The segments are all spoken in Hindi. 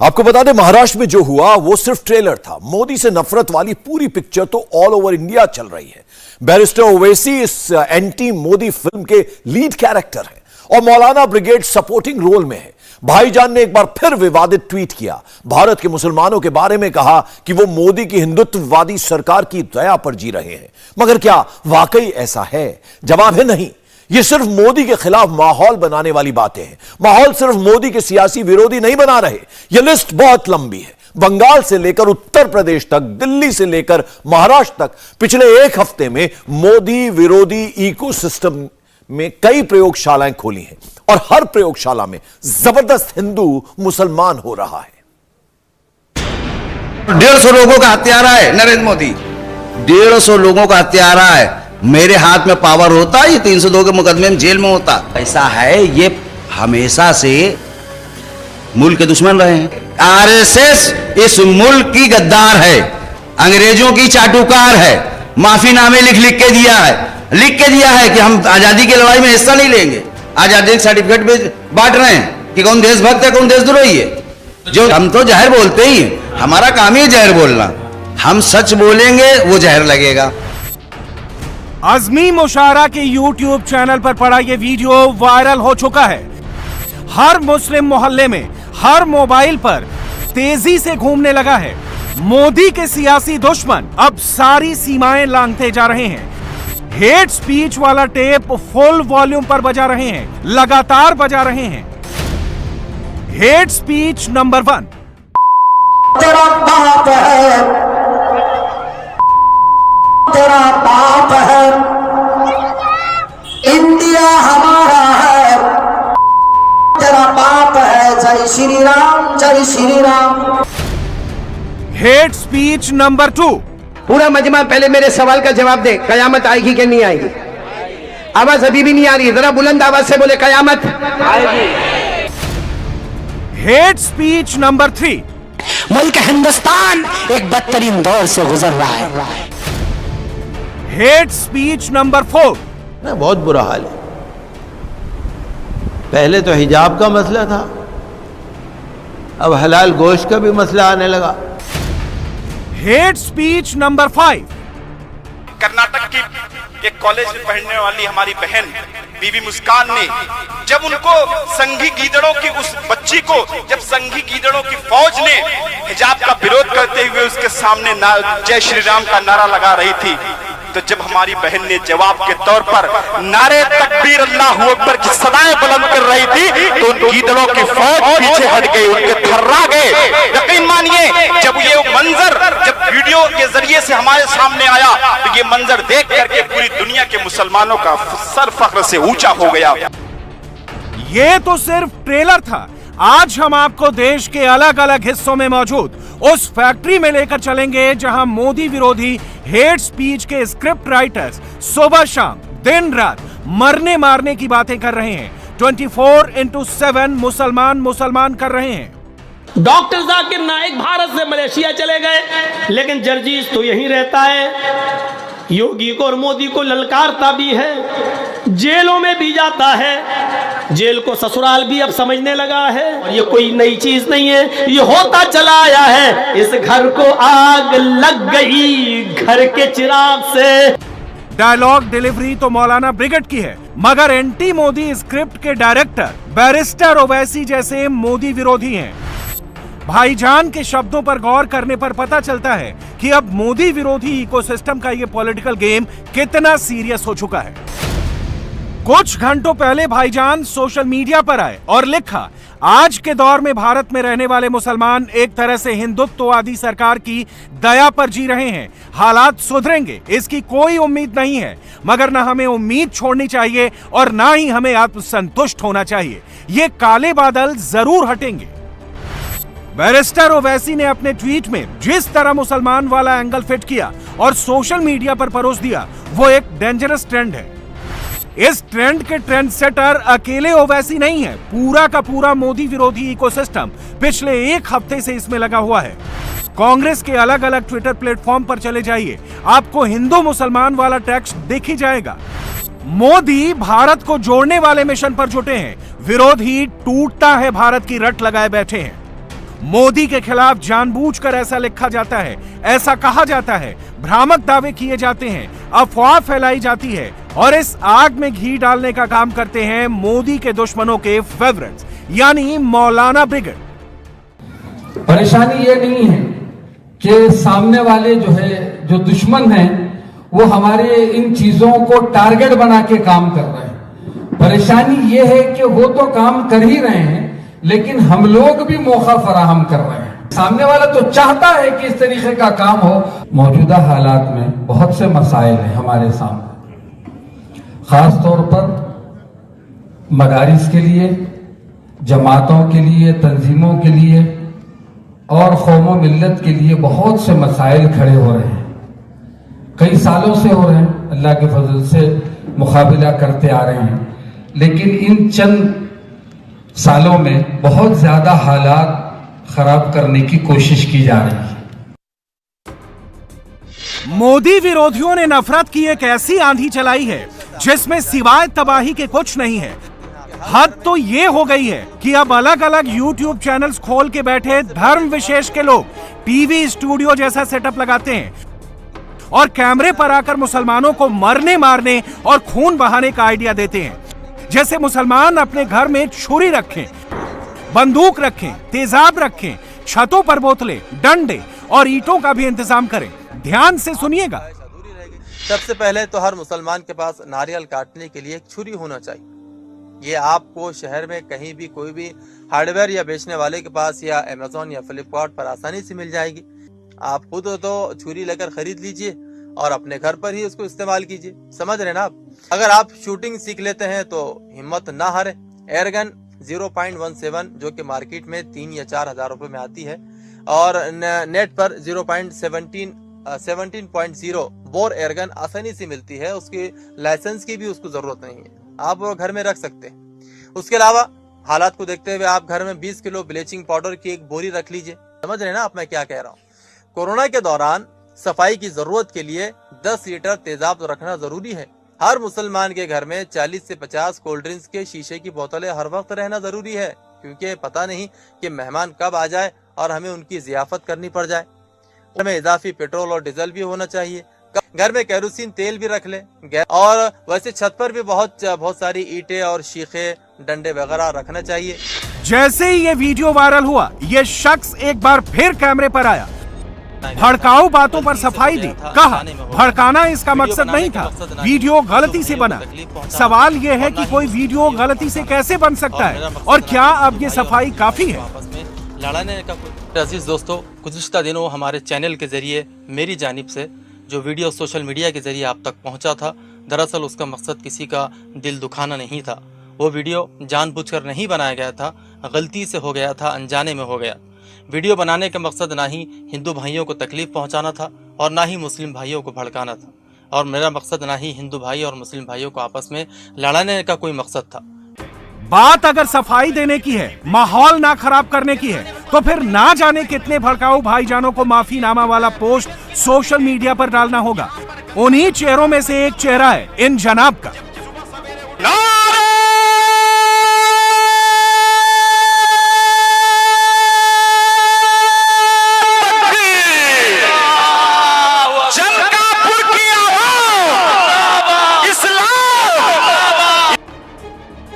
आपको बता दें, महाराष्ट्र में जो हुआ वो सिर्फ ट्रेलर था। मोदी से नफरत वाली पूरी पिक्चर तो ऑल ओवर इंडिया चल रही है। बैरिस्टर ओवैसी इस एंटी मोदी फिल्म के लीड कैरेक्टर है और मौलाना ब्रिगेड सपोर्टिंग रोल में है। भाईजान ने एक बार फिर विवादित ट्वीट किया, भारत के मुसलमानों के बारे में कहा कि वो मोदी की हिंदुत्ववादी सरकार की दया पर जी रहे हैं। मगर क्या वाकई ऐसा है? जवाब है नहीं। ये सिर्फ मोदी के खिलाफ माहौल बनाने वाली बातें हैं। माहौल सिर्फ मोदी के सियासी विरोधी नहीं बना रहे। यह लिस्ट बहुत लंबी है। बंगाल से लेकर उत्तर प्रदेश तक, दिल्ली से लेकर महाराष्ट्र तक पिछले एक हफ्ते में मोदी विरोधी इकोसिस्टम में कई प्रयोगशालाएं खोली हैं और हर प्रयोगशाला में जबरदस्त हिंदू मुसलमान हो रहा है। 150 लोगों का हत्यारा है नरेंद्र मोदी, 150 लोगों का हत्यारा है। मेरे हाथ में पावर होता, ये 302 के मुकदमे में जेल में होता। ऐसा है, ये हमेशा से मुल्क के दुश्मन रहे हैं। आरएसएस इस मुल्क की गद्दार है, अंग्रेजों की चाटुकार है। माफीनामे लिख के दिया है कि हम आजादी की लड़ाई में हिस्सा नहीं लेंगे। आजादी के सर्टिफिकेट भी बांट रहे हैं कि कौन देशभक्त है कौन देशद्रोही है। जो हम तो जहर बोलते ही, हमारा काम ही जहर बोलना। हम सच बोलेंगे वो जहर लगेगा। आजमी मुशारा के YouTube चैनल पर पड़ा यह वीडियो वायरल हो चुका है। हर मुस्लिम मोहल्ले में, हर मोबाइल पर तेजी से घूमने लगा है। मोदी के सियासी दुश्मन अब सारी सीमाएं लांघते जा रहे हैं। हेट स्पीच वाला टेप फुल वॉल्यूम पर बजा रहे हैं, लगातार बजा रहे हैं। Hate speech number 1। तेरा बाप है, तेरा बाप है, इंडिया हमारा है, तेरा बाप है, जय श्री राम, जय Shri Ram. Hate speech number 2। पूरा मजमा पहले मेरे सवाल का जवाब दे, कयामत आएगी कि नहीं आएगी? आवाज अभी भी नहीं आ रही, जरा बुलंद आवाज से बोले, कयामत आएगी। Hate speech number 3। मुल्क हिंदुस्तान एक बदतरीन दौर से गुजर रहा है। Hate speech number 4। बहुत बुरा हाल है। पहले तो हिजाब का मसला था, अब हलाल गोश्त का भी मसला आने लगा। Hate speech number 5। कर्नाटक की एक कॉलेज में पढ़ने वाली हमारी बहन बीबी मुस्कान ने जब उनको संघी गीदड़ों की उस बच्ची को जब संघी गीदड़ों की फौज ने हिजाब का विरोध करते हुए उसके सामने जय श्री राम का नारा लगा रही थी, तो जब हमारी बहन ने जवाब के तौर पर नारे तकबीर अल्लाहू अकबर की सदाएं बुलंद कर रही थी, तो उन गीदड़ों की फौज पीछे हट गई, उनके थर्रा गए। यकीन मानिए, जब ये मंजर जब वीडियो के जरिए से हमारे सामने आया, तो ये मंजर देख करके पूरी दुनिया के मुसलमानों का सर फख्र से ऊंचा हो गया। ये तो सिर्फ ट्रेलर था। आज हम आपको देश के अलग अलग हिस्सों में मौजूद उस फैक्ट्री में लेकर चलेंगे जहां मोदी विरोधी हेट स्पीच के स्क्रिप्ट राइटर्स सुबह शाम दिन रात मरने मारने की बातें कर रहे हैं। 24/7 मुसलमान कर रहे हैं। डॉक्टर जाकिर नाइक भारत से मलेशिया चले गए, लेकिन जर्जीस तो यहीं रहता है। योगी को और मोदी को ललकारता भी है, जेलों में भी जाता है, जेल को ससुराल भी अब समझने लगा है। और ये कोई नई चीज नहीं है, ये होता चला आया है। इस घर को आग लग गई घर के चिराग से। डायलॉग डिलीवरी तो मौलाना ब्रिगेड की है, मगर एंटी मोदी स्क्रिप्ट के डायरेक्टर बैरिस्टर ओवैसी जैसे मोदी विरोधी हैं। भाईजान के शब्दों पर गौर करने पर पता चलता है कि अब मोदी विरोधी इकोसिस्टम का ये पॉलिटिकल गेम कितना सीरियस हो चुका है। कुछ घंटों पहले भाईजान सोशल मीडिया पर आए और लिखा, आज के दौर में भारत में रहने वाले मुसलमान एक तरह से हिंदुत्ववादी सरकार की दया पर जी रहे हैं। हालात सुधरेंगे इसकी कोई उम्मीद नहीं है, मगर ना हमें उम्मीद छोड़नी चाहिए और ना ही हमें आत्मसंतुष्ट होना चाहिए। ये काले बादल जरूर हटेंगे। बैरिस्टर ओवैसी ने अपने ट्वीट में जिस तरह मुसलमान वाला एंगल फिट किया और सोशल मीडिया पर परोस दिया, वो एक डेंजरस ट्रेंड है। इस ट्रेंड के ट्रेंड सेटर अकेले ओवैसी नहीं है, पूरा का पूरा मोदी विरोधी इकोसिस्टम पिछले एक हफ्ते से इसमें लगा हुआ है। कांग्रेस के अलग अलग ट्विटर प्लेटफॉर्म पर चले जाइए, आपको हिंदू मुसलमान वाला टेक्स्ट दिख ही जाएगा। मोदी भारत को जोड़ने वाले मिशन पर जुटे हैं, विरोधी टूटता है भारत की रट लगाए बैठे हैं। मोदी के खिलाफ जानबूझकर ऐसा लिखा जाता है, ऐसा कहा जाता है, भ्रामक दावे किए जाते हैं, अफवाह फैलाई जाती है और इस आग में घी डालने का काम करते हैं मोदी के दुश्मनों के फेवरेट्स यानी मौलाना ब्रिगेड। परेशानी ये नहीं है कि सामने वाले जो दुश्मन हैं वो हमारे इन चीजों को टारगेट बना के काम कर रहे हैं। परेशानी ये है कि वो तो काम कर ही रहे हैं लेकिन हम लोग भी मौका फराहम कर रहे हैं। सामने वाला तो चाहता है कि इस तरीके का काम हो। मौजूदा हालात में बहुत से मसाइल हैं हमारे सामने, खास तौर पर मदारिस के लिए, जमातों के लिए, तंजीमों के लिए और कौम मिल्लत के लिए बहुत से मसाइल खड़े हो रहे हैं। कई सालों से हो रहे हैं, अल्लाह के फजल से मुकाबला करते आ रहे हैं, लेकिन इन चंद सालों में बहुत ज्यादा हालात खराब करने की कोशिश की जा रही है। मोदी विरोधियों ने नफरत की एक ऐसी आंधी चलाई है जिसमें सिवाय तबाही के कुछ नहीं है। हद तो ये हो गई है कि अब अलग अलग YouTube चैनल्स खोल के बैठे धर्म विशेष के लोग टीवी स्टूडियो जैसा सेटअप लगाते हैं और कैमरे पर आकर मुसलमानों को मरने मारने और खून बहाने का आइडिया देते हैं। जैसे मुसलमान अपने घर में छुरी रखें, बंदूक रखें, तेजाब रखें, छतों पर बोतलें, डंडे और ईंटों का भी इंतजाम करें। ध्यान से सुनिएगा। सबसे पहले तो हर मुसलमान के पास नारियल काटने के लिए एक छुरी होना चाहिए। ये आपको शहर में कहीं भी कोई भी हार्डवेयर या बेचने वाले के पास या अमेज़न या फ्लिपकार्ट पर आसानी से मिल जाएगी। आप खुद तो छुरी लेकर खरीद लीजिए और अपने घर पर ही उसको इस्तेमाल कीजिए। समझ रहे ना आप? अगर आप शूटिंग सीख लेते हैं तो हिम्मत ना हारे। एयरगन 0.17 जो कि मार्केट में 3 या 4 हजार रुपए में आती है और नेट पर 17.0 बोर एयरगन आसानी से मिलती है। उसकी लाइसेंस की भी उसको जरूरत नहीं है, आप वो घर में रख सकते हैं। उसके अलावा हालात को देखते हुए आप घर में 20 किलो ब्लीचिंग पाउडर की एक बोरी रख लीजिए। समझ रहे ना आप मैं क्या कह रहा हूँ? कोरोना के दौरान सफाई की जरूरत के लिए 10 लीटर तेजाब तो रखना जरूरी है। हर मुसलमान के घर में 40 से 50 कोल्ड ड्रिंक्स के शीशे की बोतलें हर वक्त रहना जरूरी है, क्योंकि पता नहीं कि मेहमान कब आ जाए और हमें उनकी जियाफत करनी पड़ जाए। घर में इजाफी पेट्रोल और डीजल भी होना चाहिए। घर में केरोसिन तेल भी रख ले। और वैसे छत पर भी बहुत सारी ईंटें और शीखे, डंडे वगैरह रखना चाहिए। जैसे ही ये वीडियो वायरल हुआ, ये शख्स एक बार फिर कैमरे पर आया, भड़काऊ बातों पर सफाई दी। कहा भड़काना इसका मकसद नहीं था, वीडियो गलती से बना। सवाल यह है कि कोई वीडियो गलती से कैसे बन सकता है और क्या अब ये सफाई काफी है? लड़ाने का अजीज दोस्तों, गुज़िश्ता दिनों हमारे चैनल के जरिए मेरी जानिब से जो वीडियो सोशल मीडिया के जरिए आप तक पहुंचा था, दरअसल उसका मकसद किसी का दिल दुखाना नहीं था। वो वीडियो जानबूझकर नहीं बनाया गया था, गलती से हो गया था, अनजाने में हो गया। वीडियो बनाने का मकसद ना ही हिंदू भाइयों को तकलीफ पहुंचाना था और ना ही मुस्लिम भाइयों को भड़काना था, और मेरा मकसद ना ही हिंदू भाई और मुस्लिम भाइयों को आपस में लड़ाने का कोई मकसद था। बात अगर सफाई देने की है, माहौल ना खराब करने की है, तो फिर ना जाने कितने भड़काऊ भाईजानों को माफीनामा वाला पोस्ट सोशल मीडिया पर डालना होगा। उन्हीं चेहरों में से एक चेहरा है इन जनाब का।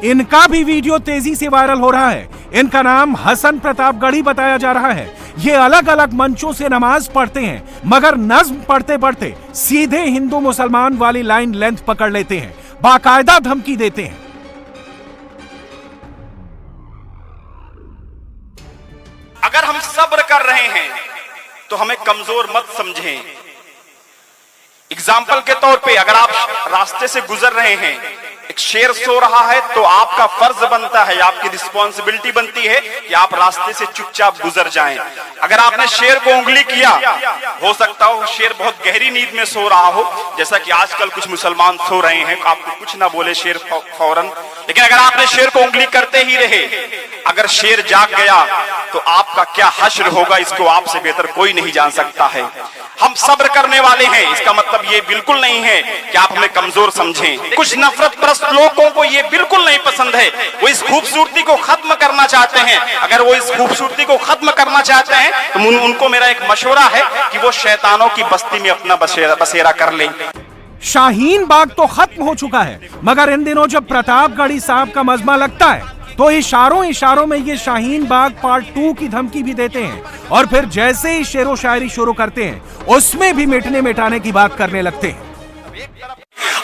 इनका भी वीडियो तेजी से वायरल हो रहा है। इनका नाम हसन प्रतापगढ़ी बताया जा रहा है। ये अलग अलग मंचों से नमाज पढ़ते हैं, मगर नज्म पढ़ते पढ़ते सीधे हिंदू मुसलमान वाली लाइन लेंथ पकड़ लेते हैं, बाकायदा धमकी देते हैं। अगर हम सब्र कर रहे हैं तो हमें कमजोर मत समझें। एग्जाम्पल के तौर पे अगर आप रास्ते से गुजर रहे हैं, एक शेर सो रहा है, तो आपका फर्ज बनता है, आपकी रिस्पॉन्सिबिलिटी बनती है कि आप रास्ते से चुपचाप गुजर जाएं। अगर आपने शेर को उंगली किया, हो सकता हो शेर बहुत गहरी नींद में सो रहा हो, जैसा कि आजकल कुछ मुसलमान सो रहे हैं, आपको कुछ ना बोले शेर फौरन, लेकिन अगर आपने शेर को उंगली करते ही रहे, अगर शेर जाग गया तो आपका क्या हश्र होगा, इसको आपसे बेहतर कोई नहीं जान सकता है। हम सब्र करने वाले हैं। इसका मतलब ये बिल्कुल नहीं है कि आप हमें कमजोर समझें। कुछ नफरत प्रस्त लोगों को ये बिल्कुल नहीं पसंद है, वो इस खूबसूरती को खत्म करना चाहते हैं। अगर वो इस खूबसूरती को खत्म करना चाहते हैं तो उनको मेरा एक मशवरा है कि वो शैतानों की बस्ती में अपना बसेरा कर लें। शाहीन बाग तो खत्म हो चुका है, मगर इन दिनों जब प्रतापगढ़ी साहब का मजमा लगता है तो इशारों में ये शाहीन बाग पार्ट 2 की धमकी भी देते हैं, और फिर जैसे ही शेरो शायरी शुरू करते हैं उसमें भी मिटने मिटाने की बात करने लगते हैं।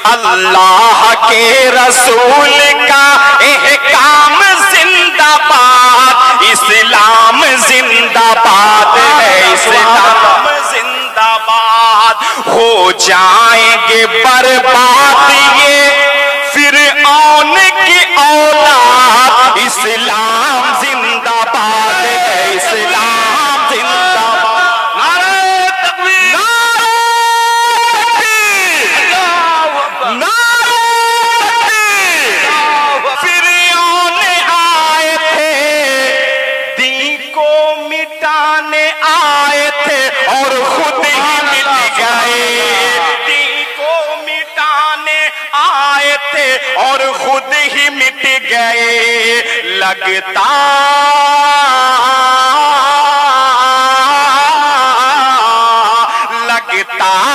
अल्लाह के रसूल का एहकाम जिंदाबाद, इस्लाम जिंदाबाद है, इस्लाम जिंदाबाद। हो जाएंगे बर्बाद ये फिरऔन की औलाद, इस्लाम जिंदाबाद है, इस्लाम जिंदाबाद। नारे तकबीर, फिरऔन आए थे, दीन को मिटाने आए थे और खुद ही मिट गए। दीन को मिटाने आए थे और खुद ही मिट गए। लगता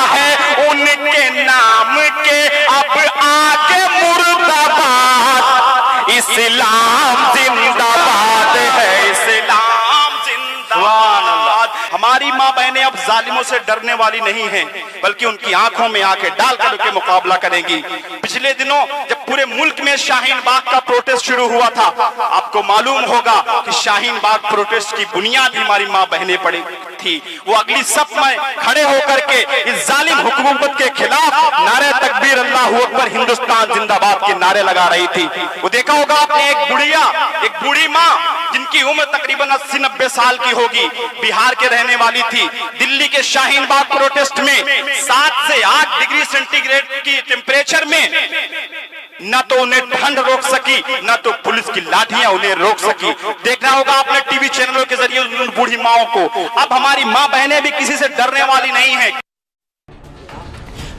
है उनके नाम के अब आगे मुर्दाबाद, इस्लाम जिंदाबाद है, इस्लाम जिंदाबाद। हमारी माँ बहनें अब जालिमों से डरने वाली नहीं हैं, बल्कि उनकी आंखों में आंखें डालकर उनके मुकाबला करेंगी। पिछले दिनों जब पूरे मुल्क में शाहीन बाग का प्रोटेस्ट शुरू हुआ था, आपको मालूम होगा कि शाहीन बाग प्रोटेस्ट की बुनियाद हमारी माँ बहनें पड़ी थी। वो अगली सफ में खड़े होकर के इस जालिम हुकूमत के खिलाफ नारे तकबीर, अल्लाहू अकबर, हिंदुस्तान जिंदाबाद के नारे लगा रही थी। वो देखा होगा आपने, एक बूढ़ी माँ जिनकी उम्र तकरीबन 80-90 साल की होगी, बिहार के रहने वाली थी। दिल्ली के शाहीन बाग प्रोटेस्ट में 7 से 8 डिग्री सेंटीग्रेड की टेम्परेचर में न तो उन्हें ठंड रोक सकी, न तो पुलिस की लाठियां उन्हें रोक सकी। देखना होगा आपने टीवी चैनलों के जरिए उन बूढ़ी माओं को। अब हमारी माँ बहनें भी किसी से डरने वाली नहीं है।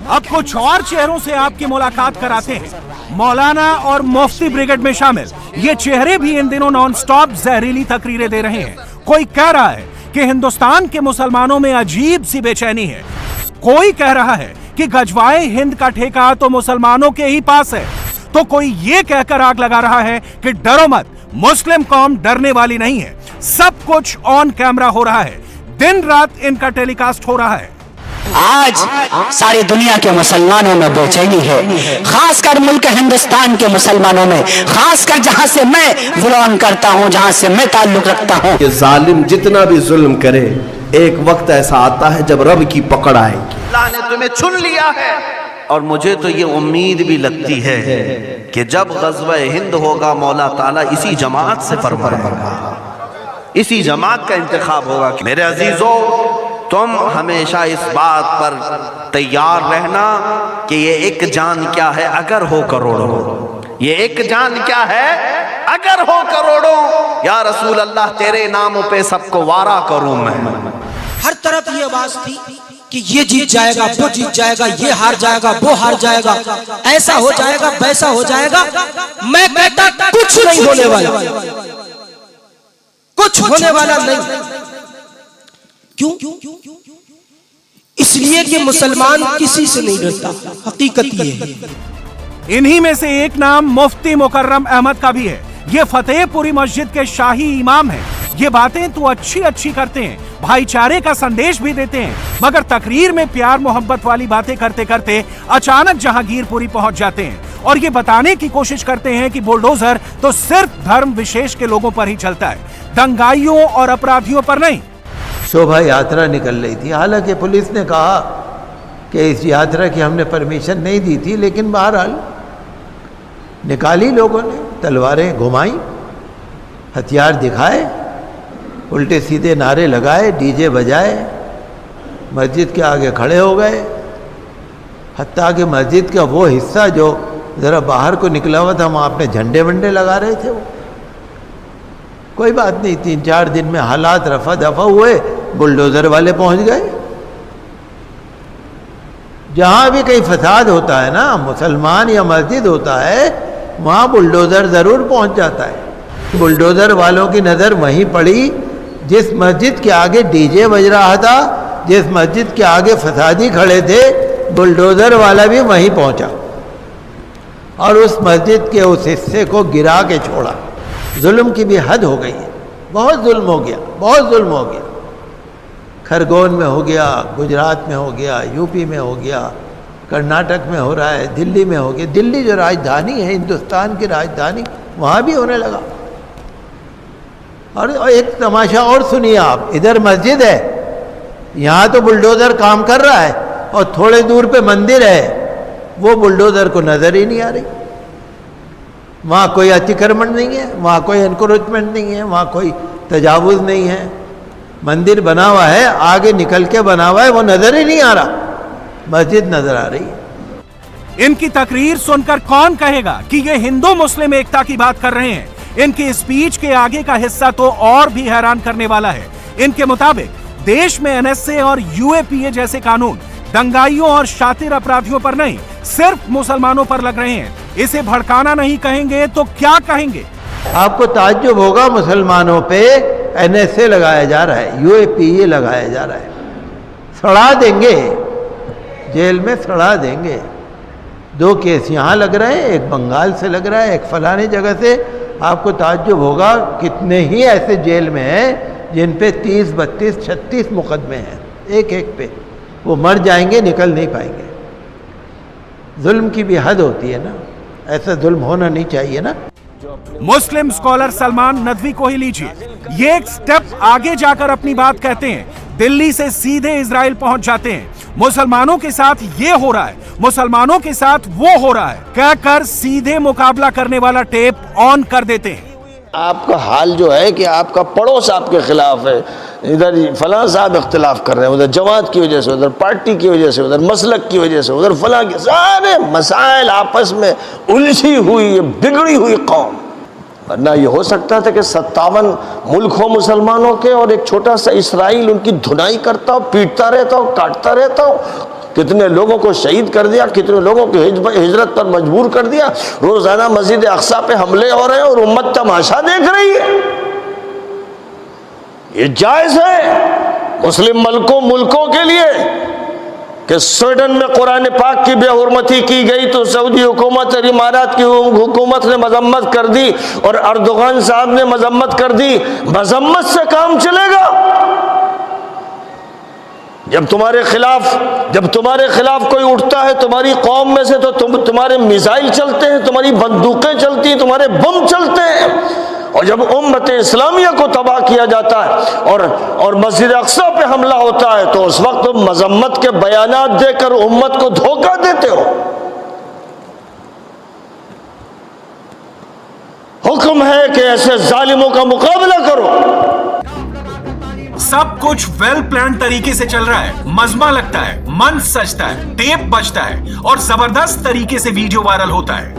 अब कुछ और चेहरों से आपकी मुलाकात कराते हैं। मौलाना और मुफ्ती ब्रिगेड में शामिल ये चेहरे भी इन दिनों नॉनस्टॉप जहरीली तकरीरें दे रहे हैं। कोई कह रहा है कि हिंदुस्तान के मुसलमानों में अजीब सी बेचैनी है, कोई कह रहा है कि गजवाए हिंद का ठेका तो मुसलमानों के ही पास है, तो कोई ये कहकर आग लगा रहा है कि डरो मत, मुस्लिम कौम डरने वाली नहीं है। सब कुछ ऑन कैमरा हो रहा है, दिन रात इनका टेलीकास्ट हो रहा है। आज सारी दुनिया के मुसलमानों में बेचैनी है, खासकर मुल्क हिंदुस्तान के मुसलमानों में, खासकर जहां से मैं बिलोंग करता हूं, जहां से मैं ताल्लुक रखता हूं। कि जालिम जितना भी जुल्म करे, एक वक्त ऐसा आता है जब रब की पकड़ आएगी। अल्लाह ने तुम्हें चुन लिया है, और मुझे तो ये उम्मीद भी लगती है कि जब ग़ज़वा हिंद होगा, मौला ताला इसी जमात से फरमाएगा, इसी जमात का इंतखाब होगा। मेरे अजीजों, तुम हमेशा इस बात पर तैयार रहना कि ये एक जान क्या है अगर हो करोड़ों, ये एक जान क्या है अगर हो करोड़ों। या रसूल अल्लाह, तेरे नामों पे सबको वारा करूं मैं। हर तरफ ये आवाज थी कि ये जीत जाएगा, वो जीत जाएगा, ये हार जाएगा, वो हार जाएगा, ऐसा हो जाएगा, वैसा हो जाएगा। मैं कहता कुछ नहीं होने वाला, कुछ होने वाला नहीं। क्यों? इसलिए कि मुसलमान किसी से नहीं डरता, हकीकत ये है। इन्हीं में से एक नाम मुफ्ती मुकर्रम अहमद का भी है। ये फतेहपुरी मस्जिद के शाही इमाम हैं। ये बातें तो अच्छी करते हैं, भाईचारे का संदेश भी देते हैं, मगर तकरीर में प्यार मोहब्बत वाली बातें करते करते अचानक जहांगीरपुरी पहुंच जाते हैं और ये बताने की कोशिश करते हैं कि बुलडोजर तो सिर्फ धर्म विशेष के लोगों पर ही चलता है, दंगाइयों और अपराधियों पर नहीं। शोभा यात्रा निकल रही थी, हालांकि पुलिस ने कहा कि इस यात्रा की हमने परमिशन नहीं दी थी, लेकिन बहरहाल निकाली लोगों ने, तलवारें घुमाई, हथियार दिखाए, उल्टे सीधे नारे लगाए, डीजे बजाए, मस्जिद के आगे खड़े हो गए। हत्ता कि मस्जिद का वो हिस्सा जो ज़रा बाहर को निकला हुआ था, वहाँ अपने झंडे वंडे लगा रहे थे। वो कोई बात नहीं, 3-4 दिन में हालात रफा दफा हुए, बुलडोज़र वाले पहुँच गए, जहाँ भी कहीं फसाद होता है ना, मुसलमान या मस्जिद होता है, वहाँ बुलडोज़र ज़रूर पहुँच जाता है। बुलडोज़र वालों की नज़र वहीं पड़ी जिस मस्जिद के आगे डीजे बज रहा था, जिस मस्जिद के आगे फसादी खड़े थे, बुलडोज़र वाला भी वहीं पहुँचा और उस मस्जिद के उस हिस्से को गिरा के छोड़ा। जुल्म की भी हद हो गई है, बहुत जुल्म हो गया, बहुत जुल्म हो गया। खरगोन में हो गया, गुजरात में हो गया, यूपी में हो गया, कर्नाटक में हो रहा है, दिल्ली में हो गया। दिल्ली जो राजधानी है, हिंदुस्तान की राजधानी, वहाँ भी होने लगा। और एक तमाशा और सुनिए आप, इधर मस्जिद है, यहाँ तो बुलडोज़र काम कर रहा है और थोड़े दूर पे मंदिर है, वो बुलडोज़र को नज़र ही नहीं आ रही। वहाँ कोई अतिक्रमण नहीं है, वहाँ कोई एनक्रोचमेंट नहीं है, वहाँ कोई तजावुज़ नहीं है। मंदिर बना हुआ है, आगे निकल के बना हुआ है, वो नज़र ही नहीं आ रहा, मस्जिद नज़र आ रही है। इनकी तकरीर सुनकर कौन कहेगा कि ये हिंदू मुस्लिम एकता की बात कर रहे हैं। इनकी स्पीच के आगे का हिस्सा तो और भी हैरान करने वाला है। इनके मुताबिक देश में एनएसए और यूएपीए जैसे कानून दंगाइयों और शातिर अपराधियों पर नहीं, सिर्फ मुसलमानों पर लग रहे हैं। इसे भड़काना नहीं कहेंगे तो क्या कहेंगे? आपको ताज्जुब होगा, मुसलमानों पे एनएसए लगाया जा रहा है, यूएपीए लगाया जा रहा है। सड़ा देंगे, जेल में सड़ा देंगे। 2 केस यहाँ लग रहे हैं, एक बंगाल से लग रहा है, एक फलानी जगह से। आपको ताज्जुब होगा कितने ही ऐसे जेल में हैं जिन पे 30, 32, 36 मुकदमे हैं, एक एक पे। वो मर जाएंगे, निकल नहीं पाएंगे। जुल्म की भी हद होती है ना, ऐसा जुल्म होना नहीं चाहिए ना। मुस्लिम स्कॉलर सलमान नदवी को ही लीजिए, ये एक स्टेप आगे जाकर अपनी बात कहते हैं। दिल्ली से सीधे इजराइल पहुंच जाते हैं। मुसलमानों के साथ ये हो रहा है, मुसलमानों के साथ वो हो रहा है कहकर सीधे मुकाबला करने वाला टेप ऑन कर देते हैं। आपका हाल जो है कि आपका पड़ोस आपके खिलाफ है, इधर फलां साहब इख्तिलाफ कर रहे हैं, उधर जमात की वजह से, उधर पार्टी की वजह से, उधर मसलक की वजह से, उधर फलां के सारे मसाइल आपस में उलझी हुई, बिगड़ी हुई कौम। वरना ये हो सकता था कि 57 मुल्क हो मुसलमानों के और एक छोटा सा इसराइल उनकी धुनाई करता हो, पीटता रहता हो, काटता रहता हो। कितने लोगों को शहीद कर दिया, कितने लोगों को हिजरत पर मजबूर कर दिया। रोजाना मस्जिद अक्सा पे हमले हो रहे हैं और उम्मत तमाशा देख रही है। ये जायज है मुस्लिम मुल्कों के लिए कि स्वीडन में कुरान पाक की बेहुरमती की गई तो सऊदी हुकूमत और इमारात की हुकूमत ने मजम्मत कर दी और अर्दोगान साहब ने मजम्मत कर दी। मजम्मत से काम चलेगा? जब तुम्हारे खिलाफ कोई उठता है तुम्हारी कौम में से, तो तुम्हारे मिसाइल चलते हैं, तुम्हारी बंदूकें चलती हैं, तुम्हारे बम चलते हैं। और जब उम्मत इस्लामिया को तबाह किया जाता है और मस्जिद अक्सा पे हमला होता है, तो उस वक्त तुम मजम्मत के बयानात देकर उम्मत को धोखा देते हो। हुक्म है कि ऐसे जालिमों का मुकाबला करो। सब कुछ वेल प्लान तरीके से चल रहा है, मजमा लगता है, मन सजता है, टेप बजता है और जबरदस्त तरीके से वीडियो वायरल होता है।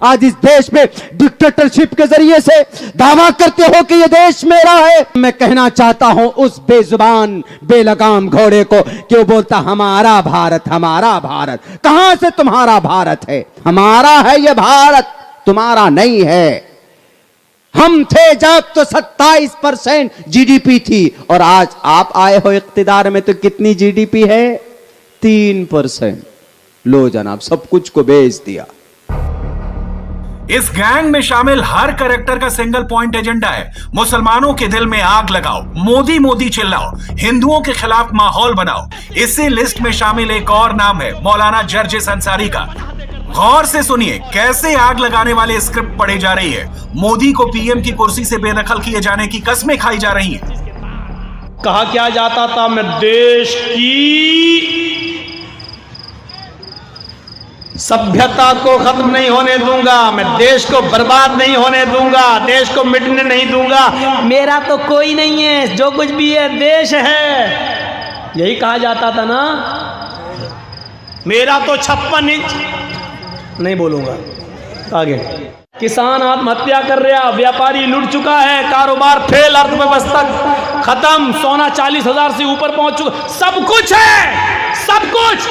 आज इस देश में डिक्टेटरशिप के जरिए से दावा करते हो कि ये देश मेरा है। मैं कहना चाहता हूं उस बेजुबान बेलगाम घोड़े को कि वो बोलता हमारा भारत, हमारा भारत। कहां से तुम्हारा भारत है? हमारा है ये भारत, तुम्हारा नहीं है। हम थे जब तो 27% जीडीपी थी और आज आप आए हो इख्तिदार में तो कितनी जीडीपी है? 3%। लो जनाब, सब कुछ को बेच दिया। इस गैंग में शामिल हर कैरेक्टर का सिंगल पॉइंट एजेंडा है, मुसलमानों के दिल में आग लगाओ, मोदी मोदी चिल्लाओ, हिंदुओं के खिलाफ माहौल बनाओ। इसी लिस्ट में शामिल एक और नाम है मौलाना जर्जिस अंसारी का। गौर से सुनिए कैसे आग लगाने वाले स्क्रिप्ट पढ़ी जा रही है। मोदी को पीएम की कुर्सी से बेदखल किए जाने की कस्में खाई जा रही हैं। कहा क्या जाता था, मैं देश की सभ्यता को खत्म नहीं होने दूंगा, मैं देश को बर्बाद नहीं होने दूंगा, देश को मिटने नहीं दूंगा। मेरा तो कोई नहीं है, जो कुछ भी है देश है, यही कहा जाता था ना। मेरा तो 56 इंच नहीं बोलूंगा आगे। किसान आत्महत्या कर रहा, व्यापारी लूट चुका है, कारोबार फेल, अर्थव्यवस्था खत्म, सोना 40,000 से ऊपर पहुंच चुका। सब कुछ है, सब कुछ,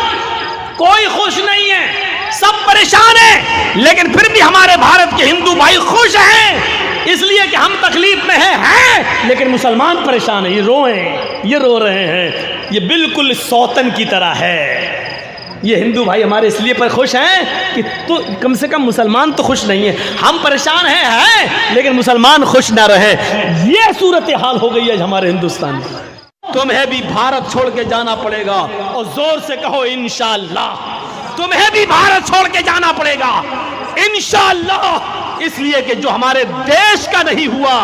कोई खुश नहीं है, सब परेशान हैं, लेकिन फिर भी हमारे भारत के हिंदू भाई खुश हैं, इसलिए कि हम तकलीफ में हैं, लेकिन मुसलमान परेशान हैं, ये रो रहे हैं, ये बिल्कुल सौतन की तरह है। ये हिंदू भाई हमारे इसलिए पर खुश हैं कि तो कम से कम मुसलमान तो खुश नहीं है, हम परेशान हैं, लेकिन मुसलमान खुश ना रहे। ये सूरत हाल हो गई है हमारे हिंदुस्तान में। तुम्हें भी भारत छोड़ के जाना पड़ेगा, और जोर से कहो इंशाअल्लाह। तुम्हें भी भारत छोड़ के जाना पड़ेगा इंशाअल्लाह, इसलिए कि जो हमारे देश का नहीं हुआ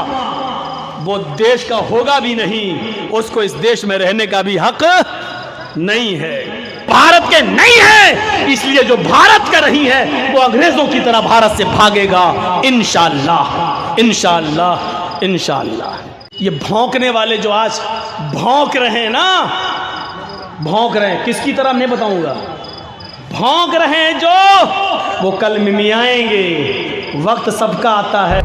वो देश का होगा भी नहीं, उसको इस देश में रहने का भी हक नहीं है। भारत के नहीं है, इसलिए जो भारत का नहीं है वो अंग्रेजों की तरह भारत से भागेगा इंशाअल्लाह, इंशाअल्लाह, इंशाअल्लाह। ये भौंकने वाले जो आज भौंक रहे हैं ना, भौंक रहे हैं, किसकी तरह नहीं बताऊंगा, भौंक रहे हैं जो, वो कल मिमियाएंगे, वक्त सबका आता है।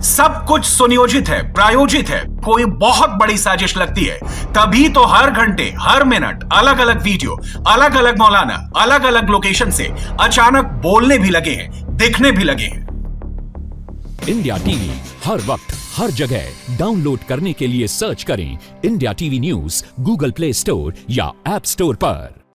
सब कुछ सुनियोजित है, प्रायोजित है, कोई बहुत बड़ी साजिश लगती है तभी तो हर घंटे हर मिनट अलग अलग वीडियो, अलग अलग मौलाना, अलग अलग लोकेशन से अचानक बोलने भी लगे हैं, दिखने भी लगे हैं। इंडिया टीवी हर वक्त हर जगह डाउनलोड करने के लिए सर्च करें India TV news Google play store या ऐप स्टोर पर।